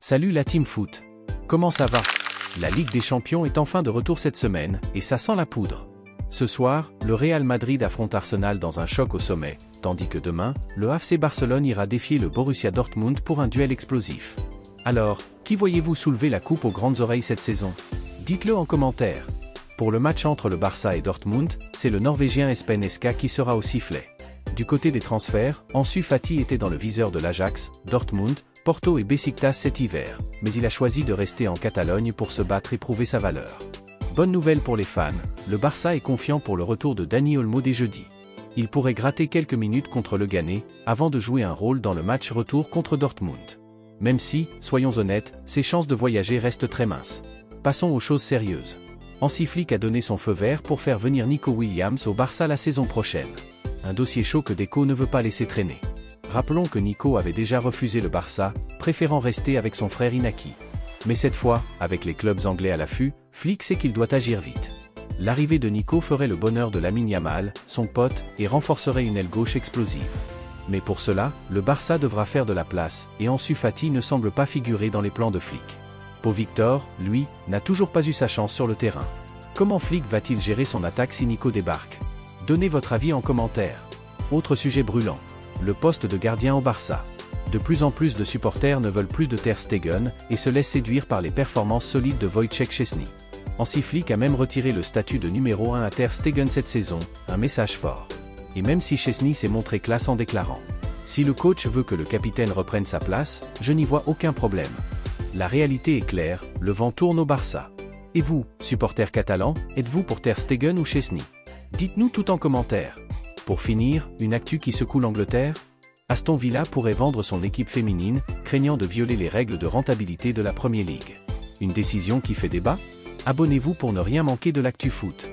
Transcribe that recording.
Salut la Team Foot. Comment ça va? La Ligue des Champions est enfin de retour cette semaine, et ça sent la poudre. Ce soir, le Real Madrid affronte Arsenal dans un choc au sommet, tandis que demain, le FC Barcelone ira défier le Borussia Dortmund pour un duel explosif. Alors, qui voyez-vous soulever la coupe aux grandes oreilles cette saison? Dites-le en commentaire. Pour le match entre le Barça et Dortmund, c'est le Norvégien Espen Eska qui sera au sifflet. Du côté des transferts, Ansu Fati était dans le viseur de l'Ajax, Dortmund, Porto et Besiktas cet hiver, mais il a choisi de rester en Catalogne pour se battre et prouver sa valeur. Bonne nouvelle pour les fans, le Barça est confiant pour le retour de Dani Olmo dès jeudi. Il pourrait gratter quelques minutes contre le Ghané, avant de jouer un rôle dans le match retour contre Dortmund. Même si, soyons honnêtes, ses chances de voyager restent très minces. Passons aux choses sérieuses. Hansi Flick a donné son feu vert pour faire venir Nico Williams au Barça la saison prochaine. Un dossier chaud que Deco ne veut pas laisser traîner. Rappelons que Nico avait déjà refusé le Barça, préférant rester avec son frère Inaki. Mais cette fois, avec les clubs anglais à l'affût, Flick sait qu'il doit agir vite. L'arrivée de Nico ferait le bonheur de Lamine Yamal, son pote, et renforcerait une aile gauche explosive. Mais pour cela, le Barça devra faire de la place, et Ansu Fati ne semble pas figurer dans les plans de Flick. Pau Victor, lui, n'a toujours pas eu sa chance sur le terrain. Comment Flick va-t-il gérer son attaque si Nico débarque? Donnez votre avis en commentaire. Autre sujet brûlant. Le poste de gardien au Barça. De plus en plus de supporters ne veulent plus de Ter Stegen et se laissent séduire par les performances solides de Wojciech Szczęsny. Hansi Flick a même retiré le statut de numéro 1 à Ter Stegen cette saison, un message fort. Et même si Szczęsny s'est montré classe en déclarant « Si le coach veut que le capitaine reprenne sa place, je n'y vois aucun problème ». La réalité est claire, le vent tourne au Barça. Et vous, supporters catalans, êtes-vous pour Ter Stegen ou Szczęsny? Dites-nous tout en commentaire. Pour finir, une actu qui secoue l'Angleterre? Aston Villa pourrait vendre son équipe féminine, craignant de violer les règles de rentabilité de la Premier League. Une décision qui fait débat? Abonnez-vous pour ne rien manquer de l'actu foot.